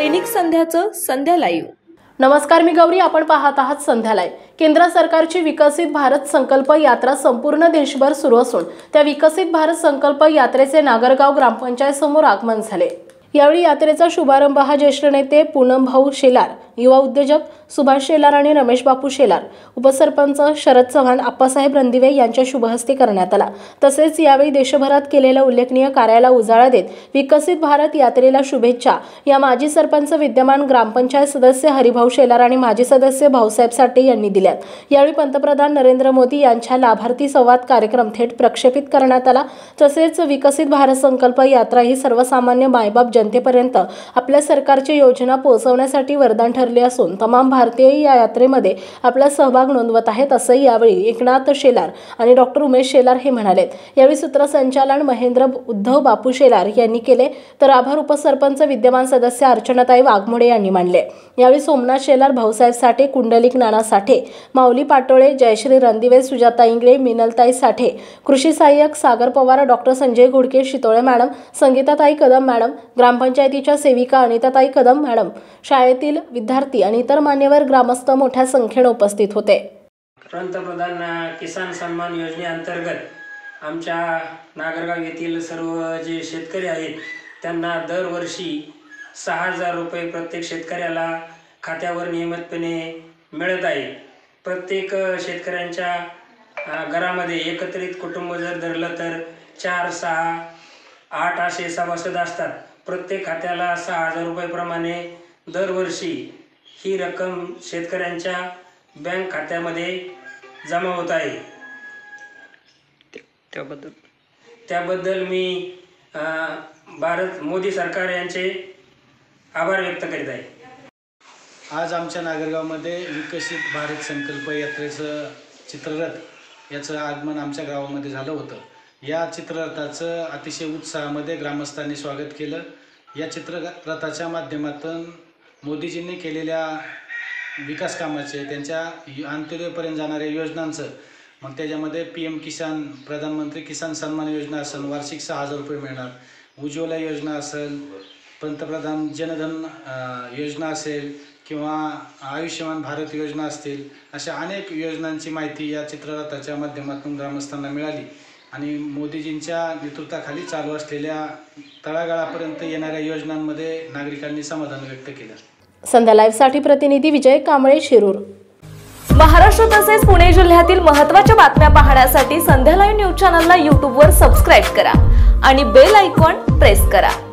दैनिक संध्याचं संध्या live. नमस्कार, मी गौरी, आपण पाहत आहात संध्या लाईव्ह। केंद्र सरकारची विकसित भारत संकल्प यात्रा संपूर्ण देशभर सुरू असून त्या विकसित भारत संकल्प यात्रेचे नागरगाव ग्रामपंचायत समोर आगमन झाले। यावेळी यात्रेचा शुभारंभ हा ज्येष्ठ नेते पूनम भाऊ शेलार, युवा उद्योजक सुभाष शेलार आणि रमेश बापू शेलार, उपसरपंच शरद चव्हाण, आप्पासाहेब रणदिवे यांच्या शुभहस्ते करण्यात आला। तसेच यावेळी देशभरात केलेल्या उल्लेखनीय कार्याला उजाळा देत विकसित भारत यात्रेला शुभेच्छा या माजी सरपंच, विद्यमान ग्रामपंचायत सदस्य हरिभाऊ शेलार आणि माजी सदस्य भाऊसाहेब साठे यांनी दिल्यात। यावेळी पंतप्रधान नरेंद्र मोदी यांच्या लाभार्थी संवाद कार्यक्रम थेट प्रक्षेपित करण्यात आला। तसेच विकसित भारत संकल्प यात्रा ही सर्वसामान्य मायबाप जनतेपर्यंत आपल्या सरकारची योजना पोहोचवण्यासाठी वरदान ठरले असून तमाम भारतीय या यात्रेमध्ये आपला सहभाग नोंदवत आहेत, असंही यावेळी एकनाथ शेलार आणि डॉक्टर उमेश शेलार हे म्हणाले। यावेळी सूत्रसंचालन महेंद्र उद्धव बापू शेलार यांनी केले, तर आभार उपसरपंच विद्यमान सदस्य अर्चनाताई वाघमोडे यांनी मानले। यावेळी सोमनाथ शेलार, भाऊसाहेब साठे, कुंडलिक नाना साठे, माऊली पाटोळे, जयश्री रणदिवे, सुजाता इंगळे, मिनलताई साठे, कृषी सहाय्यक Sagar Pawar, doctor Sanjay Ghodke, Shitole madam, Sangeetatai Kadam madam, ग्रामपंचायतीच्या सेविका अनिताताई कदम मॅडम, शाळेतील विद्यार्थी आणि इतर मान्यवर ग्रामस्थ मोठ्या संख्येने उपस्थित होते। पंतप्रधान किसान सन्मान योजनेअंतर्गत आमच्या नागरगाव येथील सर्व जे शेतकरी आहेत त्यांना दरवर्षी 6000 रुपये प्रत्येक शेतकऱ्याला खात्यावर नियमितपणे मिळत आहे। प्रत्येक शेतकऱ्यांच्या घरामध्ये एकत्रित कुटुंब जर धरलं तर 4, 6, 8 असे सभासद असतात। प्रत्येक खात्याला 6000 रुपये प्रमाणे दरवर्षी ही रक्कम शेतकऱ्यांच्या बँक खात्यामध्ये जमा होत आहे। त्याबद्दल मी मोदी सरकार यांचे आभार व्यक्त करीत आहे। आज आमच्या नागरगावमध्ये विकसित भारत संकल्प यात्रेचं चित्ररथ याचं आगमन आमच्या गावामध्ये झालं होतं। या चित्ररथाचं अतिशय उत्साहामध्ये ग्रामस्थांनी स्वागत केलं। या चित्ररथाच्या माध्यमातून मोदीजींनी केलेल्या विकास कामाचे, त्यांच्या अंत्योदयपर्यंत जाणाऱ्या योजनांचं, मग त्याच्यामध्ये PM किसान, प्रधानमंत्री किसान सन्मान योजना असेल, वार्षिक 6000 रुपये मिळणार, उज्ज्वला योजना असेल, पंतप्रधान जनधन योजना असेल किंवा आयुष्यमान भारत योजना असतील, अशा अनेक योजनांची माहिती या चित्ररथाच्या माध्यमातून ग्रामस्थांना मिळाली आणि मोदीजींच्या नेतृत्वाखाली चालू असलेल्या तळागाळापर्यंत येणाऱ्या योजनांमध्ये नागरिकांनी समाधान व्यक्त केलं। संध्या लाईव्ह साठी प्रतिनिधी विजय कांबळे, शिरूर। महाराष्ट्र तसेच पुणे जिल्ह्यातील महत्त्वाच्या बातम्या पाहण्यासाठी संध्या लाईव्ह न्यूज चॅनलला YouTube वर सबस्क्राइब करा आणि बेल आयकॉन प्रेस करा।